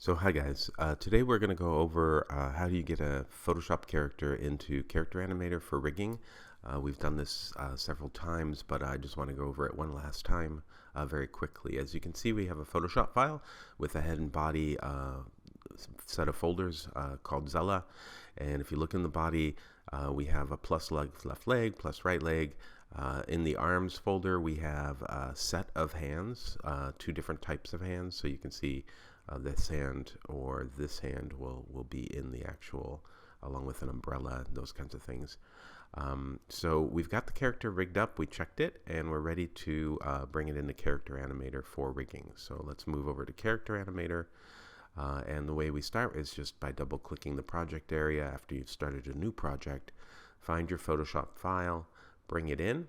So hi guys, today we're going to go over how do you get a Photoshop character into Character Animator for rigging. We've done this several times, but I just want to go over it one last time very quickly. As you can see, we have a Photoshop file with a head and body set of folders called Zella, and if you look in the body, we have a plus leg, left leg, plus right leg. In the arms folder, we have a set of hands, two different types of hands, so you can see this hand or this hand will be in the actual, along with an umbrella, those kinds of things. So we've got the character rigged up, we checked it, and we're ready to bring it into Character Animator for rigging. So let's move over to Character Animator. And the way we start is just by double clicking the project area after you've started a new project. Find your Photoshop file, bring it in,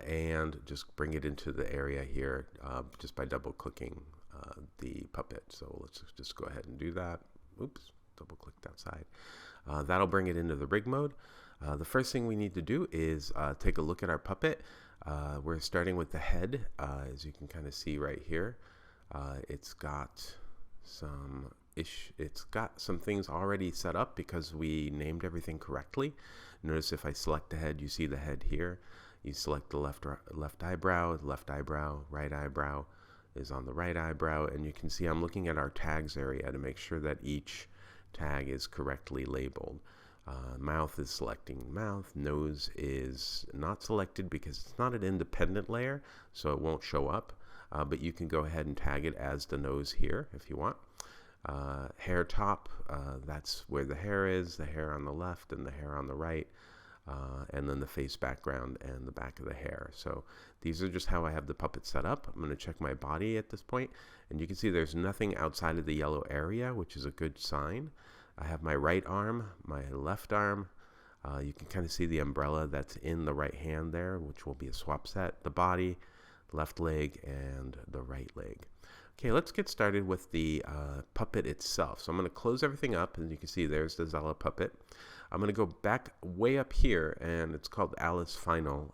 and just bring it into the area here just by double clicking the puppet. So let's just go ahead and do that. Oops, double clicked outside. That'll bring it into the rig mode. The first thing we need to do is take a look at our puppet. We're starting with the head. As you can kind of see right here, it's got some things already set up because we named everything correctly. Notice if I select the head, you see the head here. You select the left eyebrow, right eyebrow is on the right eyebrow, and you can see I'm looking at our tags area to make sure that each tag is correctly labeled. Mouth is selecting mouth, nose is not selected because it's not an independent layer, so it won't show up, but you can go ahead and tag it as the nose here if you want. Hair top, that's where the hair is, the hair on the left and the hair on the right. And then the face background and the back of the hair. So these are just how I have the puppet set up. I'm going to check my body at this point, and you can see there's nothing outside of the yellow area, which is a good sign. I have my right arm, my left arm. You can kind of see the umbrella that's in the right hand there, which will be a swap set. The body, left leg, and the right leg. Okay, let's get started with the puppet itself. So I'm going to close everything up, and you can see there's the Zella puppet. I'm going to go back way up here, and it's called Alice Final.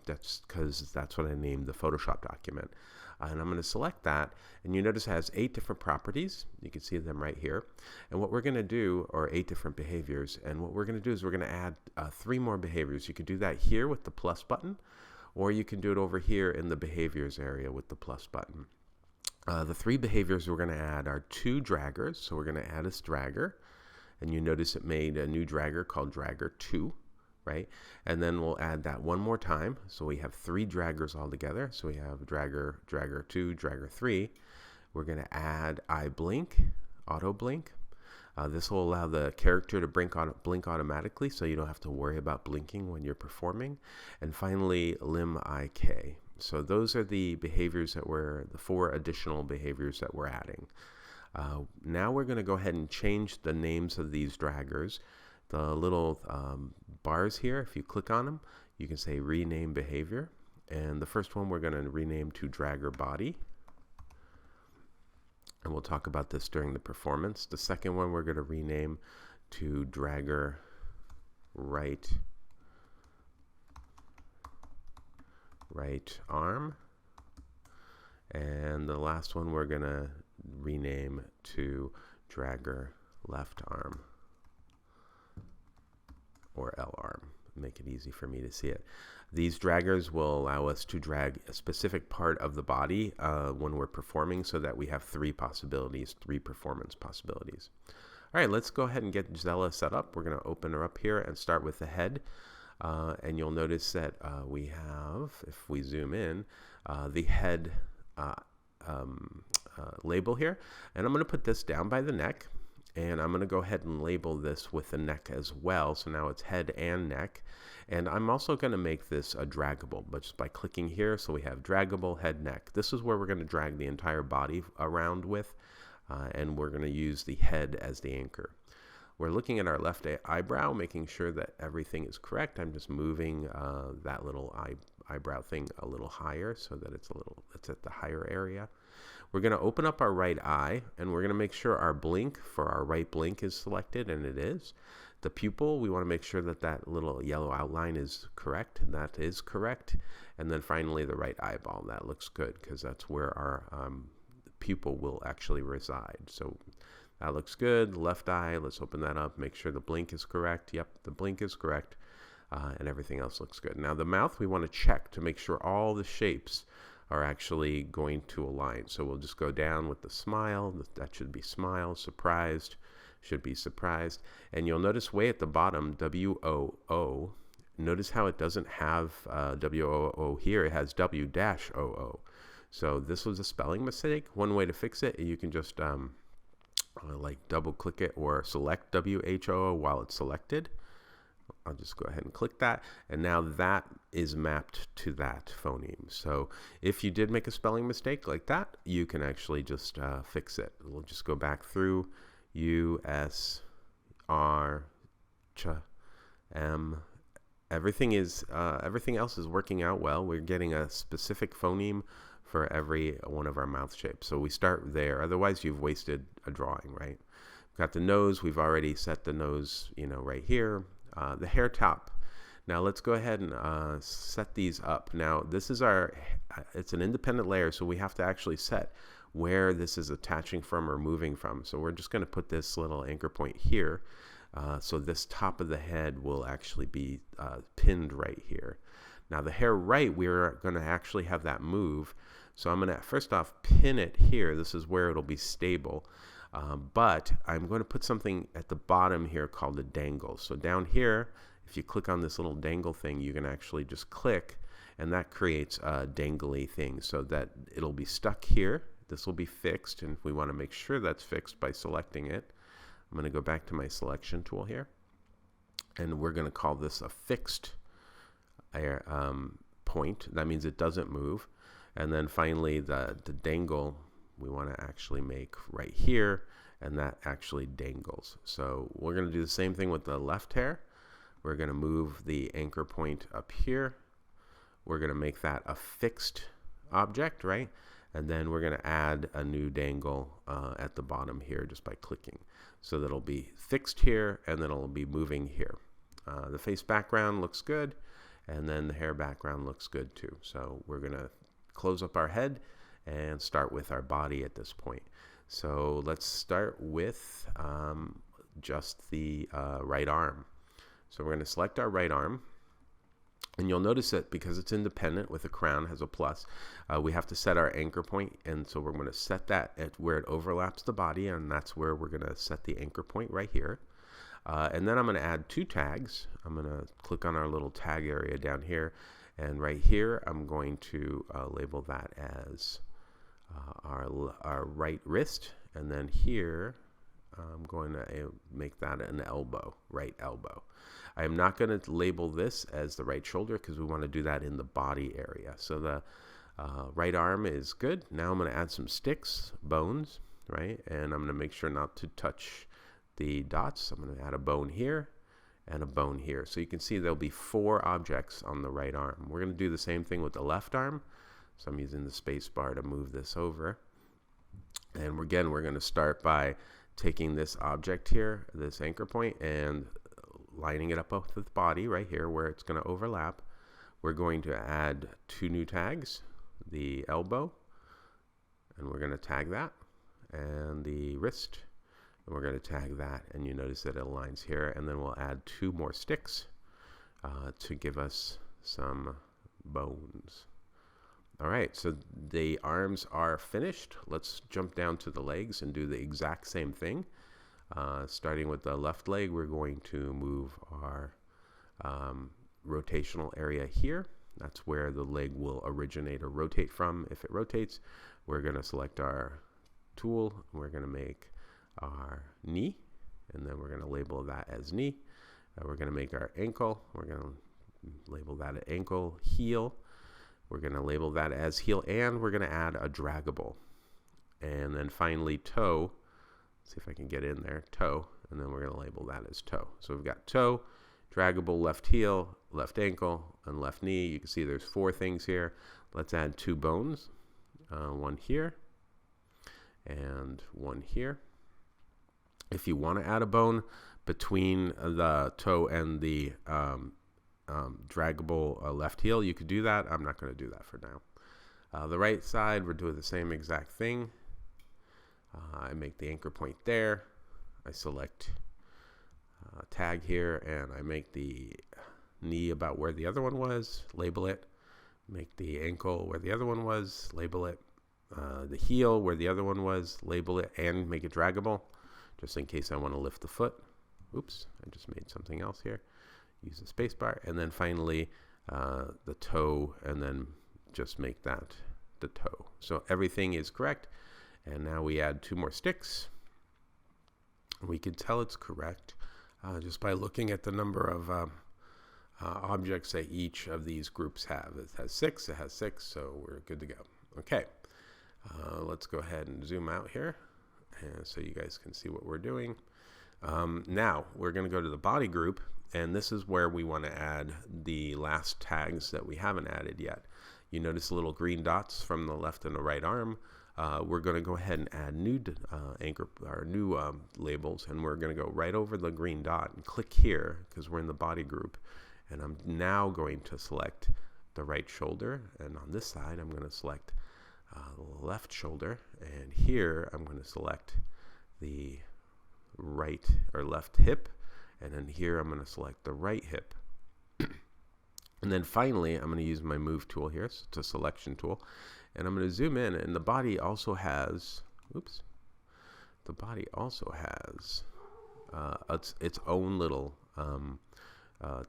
That's because that's what I named the Photoshop document. And I'm going to select that, and you notice it has 8 different properties. You can see them right here. And what we're going to do, or 8 different behaviors, and what we're going to do is we're going to add 3 more behaviors. You could do that here with the plus button, or you can do it over here in the behaviors area with the plus button. The 3 behaviors we're going to add are 2 draggers, so we're going to add a dragger. And you notice it made a new dragger called Dragger 2, right? And then we'll add that one more time. So we have 3 draggers all together. So we have Dragger 2, Dragger 3. We're going to add eye blink, auto blink. This will allow the character to blink automatically, so you don't have to worry about blinking when you're performing. And finally, limb IK. So those are the behaviors the 4 additional behaviors that we're adding. Now we're going to go ahead and change the names of these draggers. The little bars here, if you click on them, you can say rename behavior. And the first one we're going to rename to dragger body. And we'll talk about this during the performance. The second one we're going to rename to dragger right arm. And the last one we're going to rename to dragger left arm, or L arm. Make it easy for me to see it. These draggers will allow us to drag a specific part of the body when we're performing, so that we have 3 possibilities, 3 performance possibilities. All right, let's go ahead and get Zella set up. We're going to open her up here and start with the head. And you'll notice that we have, if we zoom in, the head label here, and I'm going to put this down by the neck, and I'm going to go ahead and label this with the neck as well. So now it's head and neck, and I'm also going to make this a draggable, but just by clicking here. So we have draggable, head, neck. This is where we're going to drag the entire body around with, and we're going to use the head as the anchor. We're looking at our left eyebrow, making sure that everything is correct. I'm just moving that little eyebrow thing a little higher so that it's at the higher area. We're going to open up our right eye, and we're going to make sure our blink for our right blink is selected, and it is. The pupil, we want to make sure that that little yellow outline is correct, and that is correct. And then finally the right eyeball, that looks good because that's where our pupil will actually reside. So that looks good. Left eye, let's open that up, make sure the blink is correct. Yep, the blink is correct, and everything else looks good. Now the mouth, we want to check to make sure all the shapes are actually going to align. So we'll just go down with the smile. That should be smile. Surprised should be surprised. And you'll notice way at the bottom, W-O-O. Notice how it doesn't have W-O-O here. It has W-O-O. So this was a spelling mistake. One way to fix it, you can just like double click it or select W-H-O-O while it's selected. I'll just go ahead and click that, and now that is mapped to that phoneme. So if you did make a spelling mistake like that, you can actually just fix it. We'll just go back through U, S, R, Ch, M. Everything else is working out well. We're getting a specific phoneme for every one of our mouth shapes. So we start there. Otherwise, you've wasted a drawing, right? We've got the nose. We've already set the nose, right here. The hair top. Now let's go ahead and set these up. Now this is it's an independent layer, so we have to actually set where this is attaching from or moving from. So we're just going to put this little anchor point here. So this top of the head will actually be pinned right here. Now the hair right, we're going to actually have that move. So I'm going to first off pin it here. This is where it'll be stable. But I'm going to put something at the bottom here called a dangle. So down here, if you click on this little dangle thing, you can actually just click, and that creates a dangly thing so that it'll be stuck here. This will be fixed, and we want to make sure that's fixed by selecting it. I'm going to go back to my selection tool here, and we're going to call this a fixed point. That means it doesn't move. And then finally, the dangle we want to actually make right here, and that actually dangles. So we're going to do the same thing with the left hair. We're going to move the anchor point up here. We're going to make that a fixed object, right? And then we're going to add a new dangle at the bottom here just by clicking. So that'll be fixed here, and then it'll be moving here. The face background looks good, and then the hair background looks good too. So we're going to close up our head and start with our body at this point. So let's start with just the right arm. So we're going to select our right arm, and you'll notice that because it's independent with a crown, has a plus, we have to set our anchor point, and so we're going to set that at where it overlaps the body, and that's where we're going to set the anchor point right here. And then I'm going to add two tags. I'm going to click on our little tag area down here, and right here I'm going to label that as our right wrist, and then here I'm going to make that an elbow, right elbow. I am not going to label this as the right shoulder because we want to do that in the body area. So the right arm is good. Now I'm going to add some sticks, bones, right? And I'm going to make sure not to touch the dots. I'm going to add a bone here and a bone here. So you can see there'll be 4 objects on the right arm. We're going to do the same thing with the left arm. So I'm using the space bar to move this over. And again, we're going to start by taking this object here, this anchor point, and lining it up with the body right here where it's going to overlap. We're going to add 2 new tags, the elbow, and we're going to tag that, and the wrist, and we're going to tag that, and you notice that it aligns here. And then we'll add 2 more sticks to give us some bones. All right, so the arms are finished. Let's jump down to the legs and do the exact same thing. Starting with the left leg, we're going to move our rotational area here. That's where the leg will originate or rotate from. If it rotates, we're going to select our tool. We're going to make our knee, and then we're going to label that as knee. We're going to make our ankle. We're going to label that as ankle. Heel. We're going to label that as heel, and we're going to add a draggable. And then finally toe. Let's see if I can get in there. Toe. And then we're going to label that as toe. So we've got toe, draggable, left heel, left ankle, and left knee. You can see there's 4 things here. Let's add 2 bones. One here and one here. If you want to add a bone between the toe and the draggable left heel, you could do that. I'm not going to do that for now. The right side, we're doing the same exact thing. I make the anchor point there. I select tag here, and I make the knee about where the other one was, label it. Make the ankle where the other one was, label it. The heel where the other one was, label it, and make it draggable, just in case I want to lift the foot. Oops, I just made something else here. Use the space bar, and then finally the toe, and then just make that the toe. So everything is correct, and now we add 2 more sticks. We can tell it's correct just by looking at the number of objects that each of these groups have. It has 6, so we're good to go. Okay, let's go ahead and zoom out here, and so you guys can see what we're doing. Now we're going to go to the body group, and this is where we want to add the last tags that we haven't added yet. You notice little green dots from the left and the right arm. We're going to go ahead and add new labels, and we're going to go right over the green dot and click here because we're in the body group. And I'm now going to select the right shoulder, and on this side I'm going to select the left shoulder, and here I'm going to select the right or left hip, and then here I'm going to select the right hip. And then finally I'm going to use my move tool here. So it's a selection tool, and I'm going to zoom in, and the body also has its own little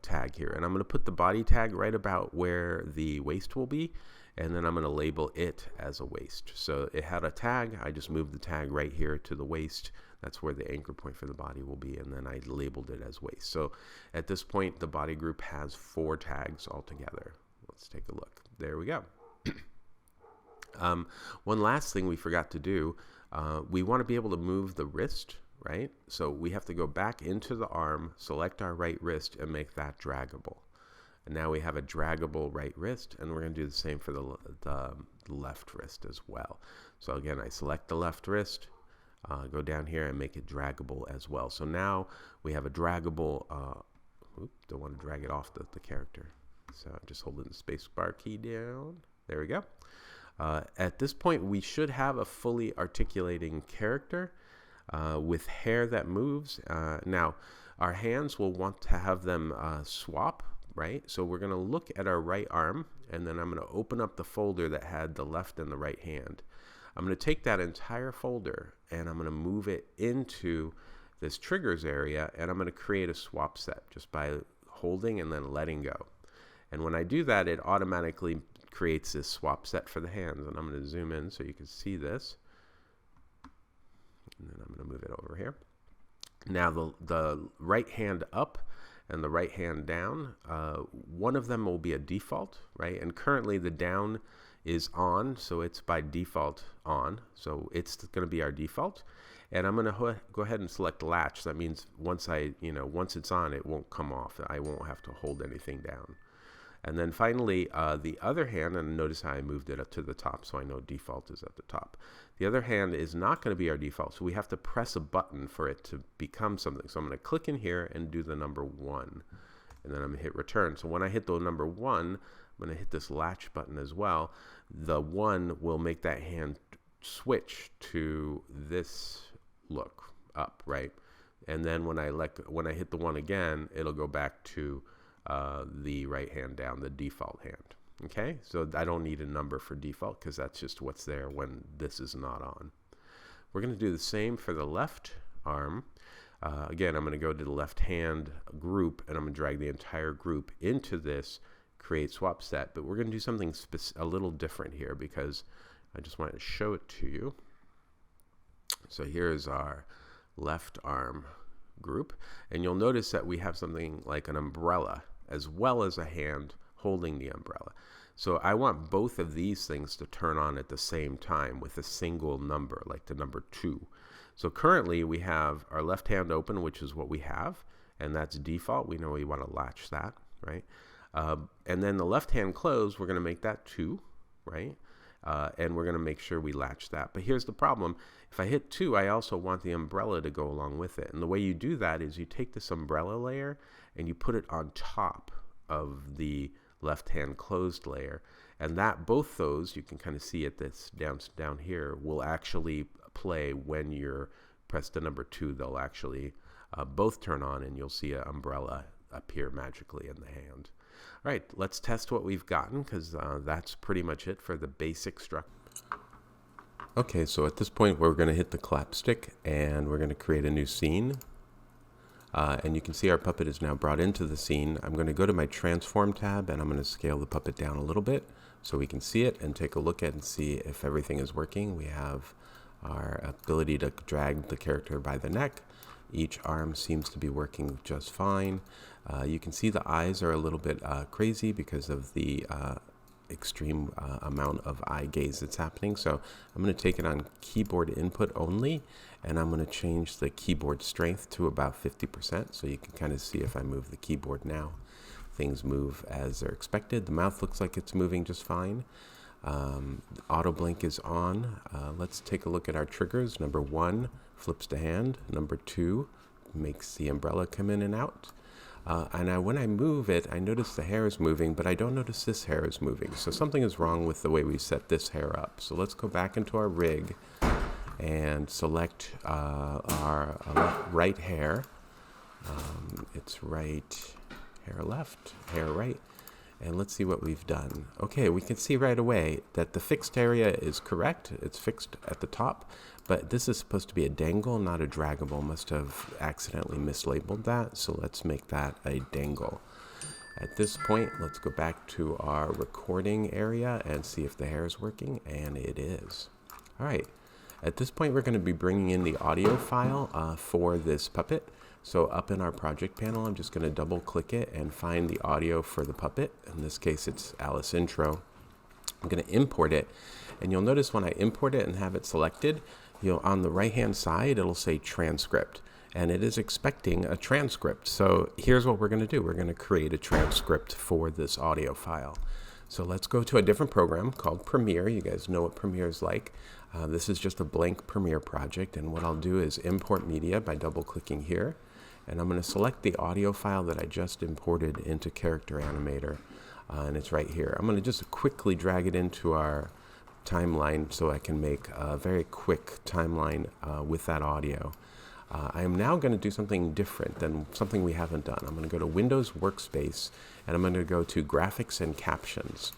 tag here, and I'm going to put the body tag right about where the waist will be, and then I'm going to label it as a waist. So it had a tag, I just moved the tag right here to the waist. That's where the anchor point for the body will be, and then I labeled it as waist. So at this point the body group has 4 tags altogether. Let's take a look. There we go. One last thing we forgot to do, we want to be able to move the wrist, right? So we have to go back into the arm, select our right wrist, and make that draggable. And now we have a draggable right wrist, and we're going to do the same for the left wrist as well. So again, I select the left wrist, go down here and make it draggable as well. So now we have a draggable, don't want to drag it off the character. So I'm just holding the space bar key down. There we go. At this point, we should have a fully articulating character with hair that moves. Now, our hands will want to have them swap, right? So we're going to look at our right arm, and then I'm going to open up the folder that had the left and the right hand. I'm going to take that entire folder, and I'm going to move it into this triggers area, and I'm going to create a swap set just by holding and then letting go. And when I do that, it automatically creates this swap set for the hands, and I'm going to zoom in so you can see this, and then I'm going to move it over here. Now the right hand up and the right hand down, one of them will be a default, right? And currently the down is on, so it's by default on, so it's going to be our default. And I'm going to go ahead and select latch. That means once it's on, it won't come off. I won't have to hold anything down. And then finally, the other hand, and notice how I moved it up to the top, so I know default is at the top. The other hand is not going to be our default, so we have to press a button for it to become something. So I'm going to click in here and do the number 1, and then I'm going to hit return. So when I hit the number 1, I'm going to hit this latch button as well. The 1 will make that hand switch to this look up, right? And then when I hit the 1 again, it'll go back to the right hand down, the default hand. Okay, so I don't need a number for default because that's just what's there when this is not on. We're going to do the same for the left arm. Again, I'm going to go to the left hand group, and I'm going to drag the entire group into this create swap set, but we're going to do something a little different here because I just wanted to show it to you. So here's our left arm group, and you'll notice that we have something like an umbrella as well as a hand holding the umbrella. So I want both of these things to turn on at the same time with a single number, like the number 2. So currently we have our left hand open, which is what we have, and that's default. We know we want to latch that, right? And then the left hand closed, we're going to make that 2, right? And we're going to make sure we latch that. But here's the problem. If I hit 2, I also want the umbrella to go along with it. And the way you do that is you take this umbrella layer and you put it on top of the left hand closed layer. And that both those, you can kind of see it this down here, will actually play when you're pressed the number 2. They'll actually both turn on, and you'll see an umbrella appear magically in the hand. All right, let's test what we've gotten, because that's pretty much it for the basic structure. Okay, so at this point we're going to hit the clap stick and we're going to create a new scene. And you can see our puppet is now brought into the scene. I'm going to go to my transform tab and I'm going to scale the puppet down a little bit so we can see it and take a look at and see if everything is working. We have our ability to drag the character by the neck. Each arm seems to be working just fine. You can see the eyes are a little bit crazy because of the extreme amount of eye gaze that's happening. So I'm going to take it on keyboard input only, and I'm going to change the keyboard strength to about 50%, so you can kind of see if I move the keyboard now, things move as they're expected. The mouth looks like it's moving just fine. Auto blink is on. Let's take a look at our triggers. Number 1 flips the hand. Number 2 makes the umbrella come in and out. And when I move it, I notice the hair is moving, but I don't notice this hair is moving. So something is wrong with the way we set this hair up. So let's go back into our rig and select our right hair. It's right, hair left, hair right. And let's see what we've done. Okay, we can see right away that the fixed area is correct. It's fixed at the top, but this is supposed to be a dangle, not a draggable. Must have accidentally mislabeled that, so let's make that a dangle. At this point, let's go back to our recording area and see if the hair is working, and it is. All right, at this point, we're going to be bringing in the audio file for this puppet. So up in our project panel, I'm just going to double click it and find the audio for the puppet. In this case, it's Alice intro. I'm going to import it, and you'll notice when I import it and have it selected, on the right hand side it'll say transcript, and it is expecting a transcript. So here's what we're going to do. We're going to create a transcript for this audio file. So let's go to a different program called Premiere. You guys know what Premiere is like. This is just a blank Premiere project, and what I'll do is import media by double clicking here, and I'm going to select the audio file that I just imported into Character Animator, and it's right here. I'm going to just quickly drag it into our timeline so I can make a very quick timeline with that audio. I am now going to do something different than something we haven't done. I'm going to go to Windows Workspace, and I'm going to go to Graphics and Captions.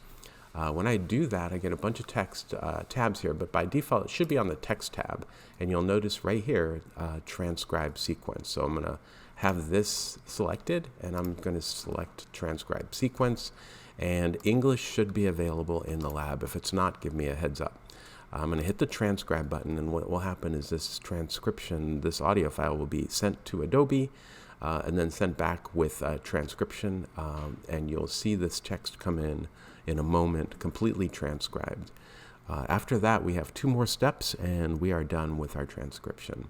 When I do that, I get a bunch of text tabs here, but by default it should be on the text tab, and you'll notice right here transcribe sequence. So I'm going to have this selected, and I'm going to select transcribe sequence, and English should be available in the lab. If it's not, give me a heads up. I'm going to hit the transcribe button, and what will happen is this transcription, this audio file will be sent to Adobe and then sent back with transcription, and you'll see this text come in a moment, completely transcribed. After that, we have 2 more steps, and we are done with our transcription.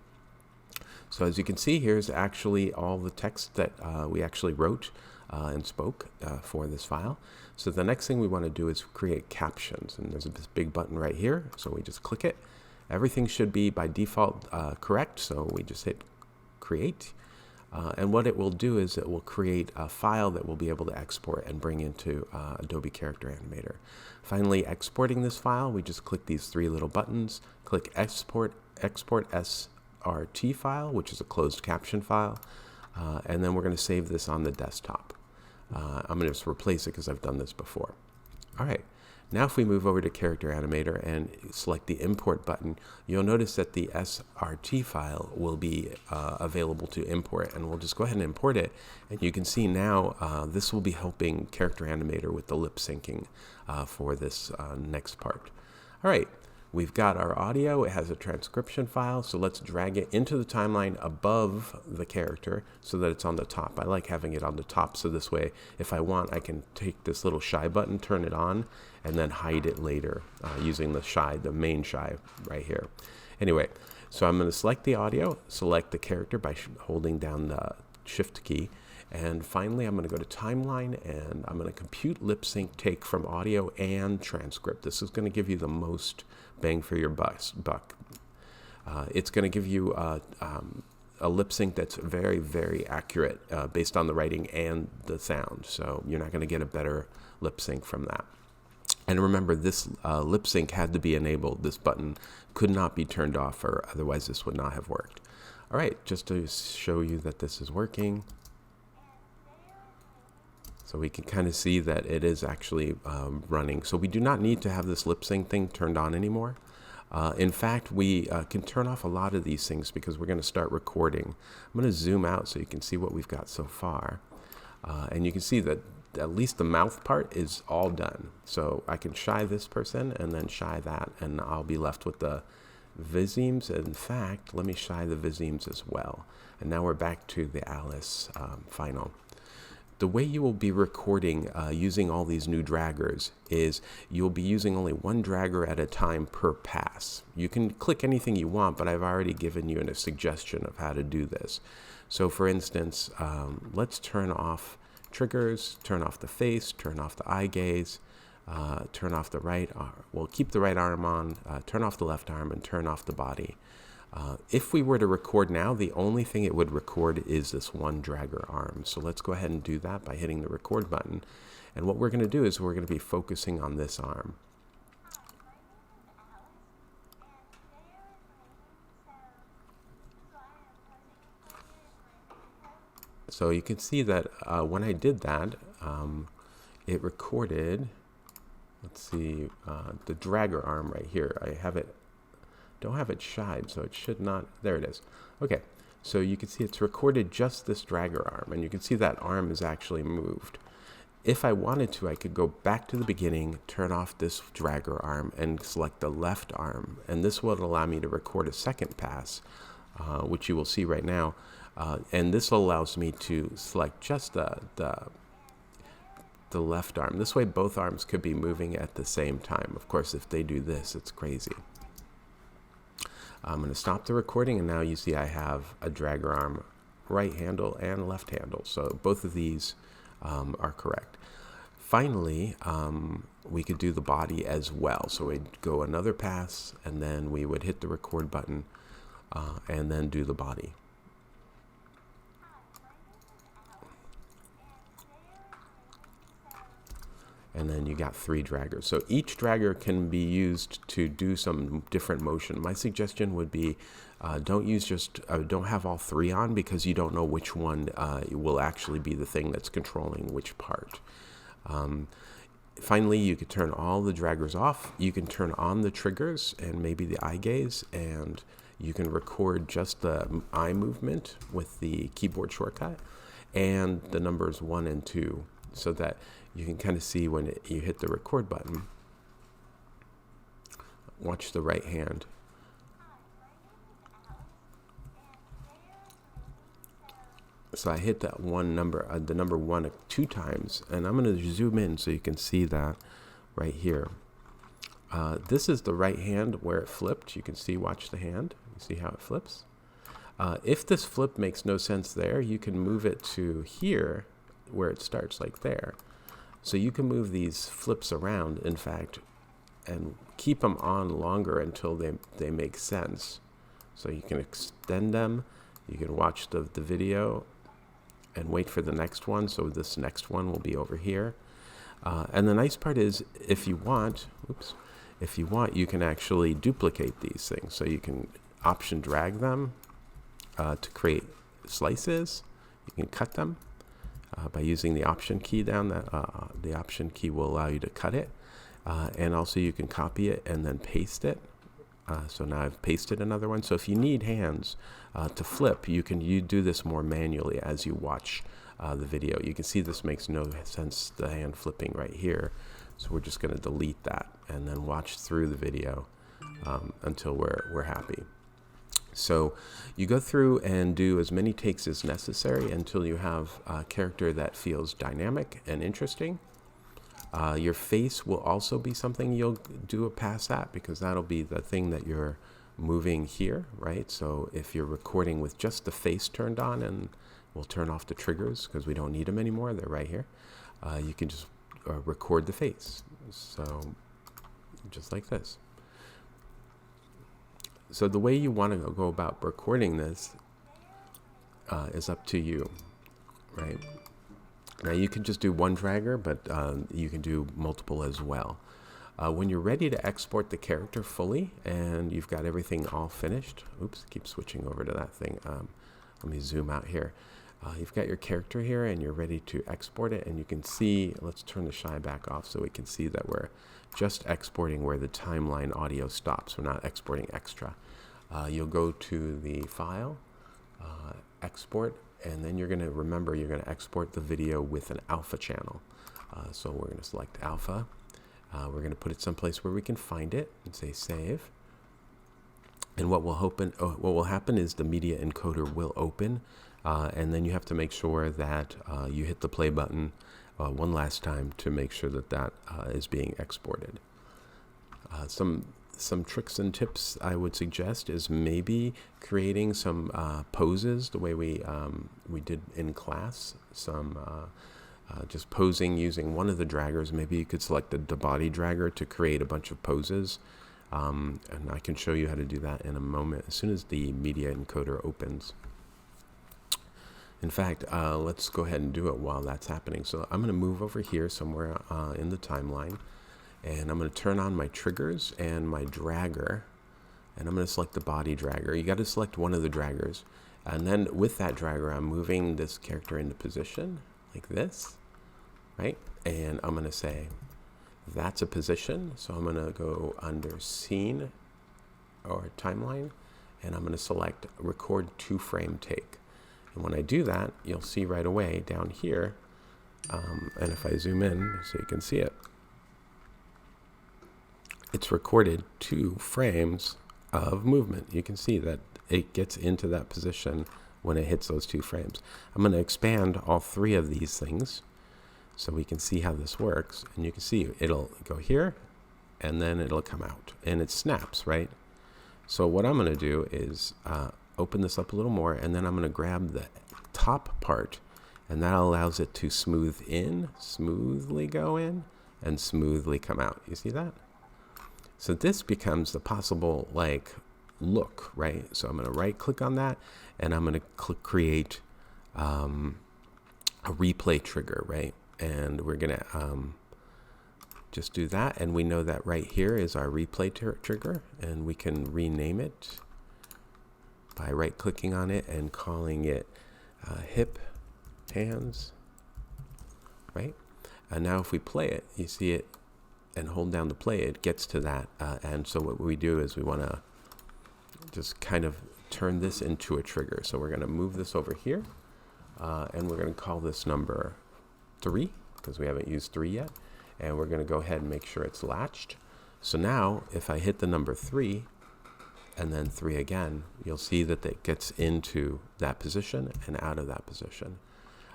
So as you can see, here's actually all the text that we actually wrote and spoke for this file. So the next thing we want to do is create captions, and there's this big button right here, so we just click it. Everything should be by default correct, so we just hit create. And what it will do is it will create a file that we'll be able to export and bring into Adobe Character Animator. Finally, exporting this file, we just click these 3 little buttons, click export SRT file, which is a closed caption file, and then we're going to save this on the desktop. I'm going to just replace it because I've done this before. All right. Now if we move over to Character Animator and select the import button, you'll notice that the SRT file will be available to import, and we'll just go ahead and import it. And you can see now this will be helping Character Animator with the lip syncing for this next part. All right, we've got our audio. It has a transcription file, so let's drag it into the timeline above the character so that it's on the top. I like having it on the top, so this way if I want, I can take this little shy button, turn it on, and then hide it later using the main shy right here. Anyway, so I'm going to select the audio, select the character by holding down the shift key, and finally I'm going to go to timeline, and I'm going to compute lip sync take from audio and transcript. This is going to give you the most bang for your buck. It's going to give you a lip sync that's very, very accurate based on the writing and the sound, so you're not going to get a better lip sync from that. And remember, this lip sync had to be enabled. This button could not be turned off, or otherwise this would not have worked. All right, just to show you that this is working. So we can kind of see that it is actually running. So we do not need to have this lip sync thing turned on anymore. In fact, we can turn off a lot of these things because we're going to start recording. I'm going to zoom out so you can see what we've got so far. And you can see that at least the mouth part is all done. So I can shy this person and then shy that, and I'll be left with the visemes. In fact, let me shy the visemes as well. And now we're back to the Alice final. The way you will be recording using all these new draggers is you'll be using only one dragger at a time per pass. You can click anything you want, but I've already given you a suggestion of how to do this. So for instance, let's turn off triggers, turn off the face, turn off the eye gaze, turn off the right arm. We'll keep the right arm on, turn off the left arm, and turn off the body. If we were to record now, the only thing it would record is this one dragger arm. So let's go ahead and do that by hitting the record button. And what we're going to do is we're going to be focusing on this arm. So you can see that when I did that, it recorded, let's see, the dragger arm right here. I have it, don't have it shied, so it should not, there it is. Okay, so you can see it's recorded just this dragger arm, and you can see that arm is actually moved. If I wanted to, I could go back to the beginning, turn off this dragger arm, and select the left arm, and this will allow me to record a second pass, which you will see right now. And this allows me to select just the left arm. This way both arms could be moving at the same time. Of course, if they do this, it's crazy. I'm going to stop the recording, and now you see I have a dragger arm right handle and left handle. So both of these are correct. Finally, we could do the body as well. So we'd go another pass, and then we would hit the record button and then do the body. And then you got 3 draggers. So each dragger can be used to do some different motion. My suggestion would be don't use don't have all 3 on, because you don't know which one will actually be the thing that's controlling which part. Finally, you could turn all the draggers off. You can turn on the triggers and maybe the eye gaze, and you can record just the eye movement with the keyboard shortcut and the numbers 1 and 2, so that you can kind of see when you hit the record button. Watch the right hand. So I hit that one number, the number 1 2 times, and I'm going to zoom in so you can see that right here. This is the right hand where it flipped. You can see, watch the hand. You see how it flips? If this flip makes no sense there, you can move it to here where it starts, like there. So you can move these flips around, in fact, and keep them on longer until they make sense. So you can extend them. You can watch the video and wait for the next one. So this next one will be over here. And the nice part is, if you want, you can actually duplicate these things. So you can option drag them to create slices. You can cut them by using the option key down. The option key will allow you to cut it. And also you can copy it and then paste it. So now I've pasted another one. So if you need hands to flip, you do this more manually as you watch the video. You can see this makes no sense, the hand flipping right here. So we're just going to delete that and then watch through the video until we're happy. So you go through and do as many takes as necessary until you have a character that feels dynamic and interesting. Your face will also be something you'll do a pass at, because that'll be the thing that you're moving here, right? So if you're recording with just the face turned on, and we'll turn off the triggers because we don't need them anymore, they're right here, you can just record the face. So just like this. So the way you want to go about recording this is up to you, right? Now you can just do one dragger, but you can do multiple as well. When you're ready to export the character fully and you've got everything all finished, oops, keep switching over to that thing. Let me zoom out here. You've got your character here and you're ready to export it, and you can see, let's turn the shy back off so we can see that we're just exporting where the timeline audio stops. We're not exporting extra. You'll go to the file, export, and then you're going to remember you're going to export the video with an alpha channel. So we're going to select alpha. We're going to put it someplace where we can find it and say save. And what will happen is the media encoder will open, and then you have to make sure that you hit the play button one last time to make sure that that is being exported. Some tricks and tips I would suggest is maybe creating some poses the way we did in class. Just posing using one of the draggers. Maybe you could select the body dragger to create a bunch of poses. And I can show you how to do that in a moment as soon as the media encoder opens. In fact, let's go ahead and do it while that's happening. So I'm going to move over here somewhere in the timeline, and I'm going to turn on my triggers and my dragger, and I'm going to select the body dragger. You got to select one of the draggers, and then with that dragger, I'm moving this character into position like this, right? And I'm going to say, that's a position. So I'm going to go under scene or timeline, and I'm going to select record 2-frame take. And when I do that, you'll see right away down here, and if I zoom in so you can see it, it's recorded 2 frames of movement. You can see that it gets into that position when it hits those 2 frames. I'm going to expand all 3 of these things so we can see how this works. And you can see it'll go here, and then it'll come out, and it snaps, right? So what I'm going to do is open this up a little more, and then I'm going to grab the top part, and that allows it to smoothly go in, and smoothly come out. You see that? So this becomes the possible look, right? So I'm going to right click on that, and I'm going to create a replay trigger, right? And we're going to just do that, and we know that right here is our replay trigger, and we can rename it by right clicking on it and calling it hip hands, right? And now if we play it, you see it, and hold down to play, it gets to that. And so what we do is we want to just kind of turn this into a trigger. So we're going to move this over here, and we're going to call this number 3 because we haven't used 3 yet. And we're going to go ahead and make sure it's latched. So now if I hit the number 3 and then 3 again, you'll see that it gets into that position and out of that position.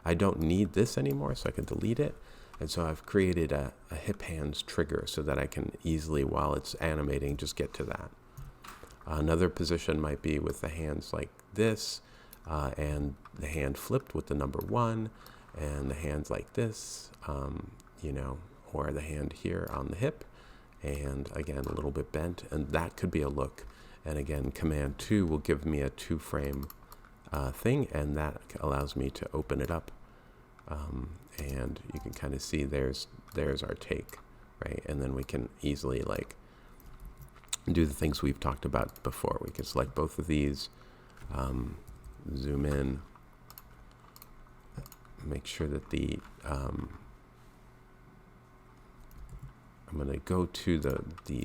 I don't need this anymore, so I can delete it. And so I've created a hip hands trigger so that I can easily, while it's animating, just get to that. Another position might be with the hands like this, and the hand flipped with the number 1, and the hands like this, or the hand here on the hip, and again, a little bit bent, and that could be a look. And again, Command 2 will give me a 2-frame thing, and that allows me to open it up. And you can kind of see there's our take, right? And then we can easily do the things we've talked about before. We can select both of these, zoom in, make sure that I'm going to go to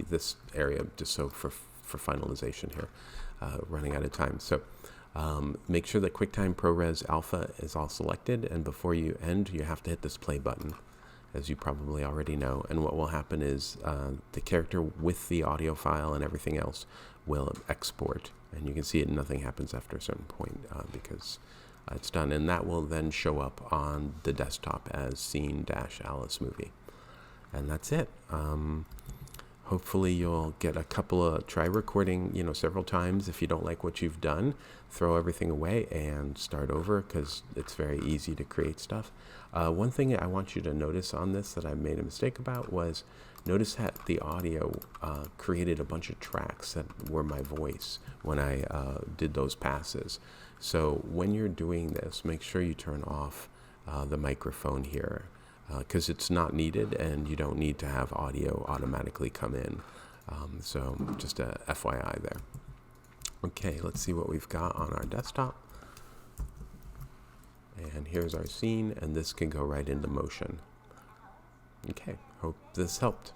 this area just so for finalization here, running out of time. So make sure that QuickTime ProRes Alpha is all selected, and before you end, you have to hit this play button, as you probably already know. And what will happen is the character with the audio file and everything else will export, and you can see nothing happens after a certain point because it's done, and that will then show up on the desktop as scene-Alice movie. And that's it. Hopefully you'll get a couple of, try recording, several times. If you don't like what you've done, throw everything away and start over, because it's very easy to create stuff. One thing I want you to notice on this that I made a mistake about was, notice that the audio created a bunch of tracks that were my voice when I did those passes. So when you're doing this, make sure you turn off the microphone here. because it's not needed and you don't need to have audio automatically come in. So just a FYI there. Okay, let's see what we've got on our desktop. And here's our scene, and this can go right into motion. Okay, hope this helped.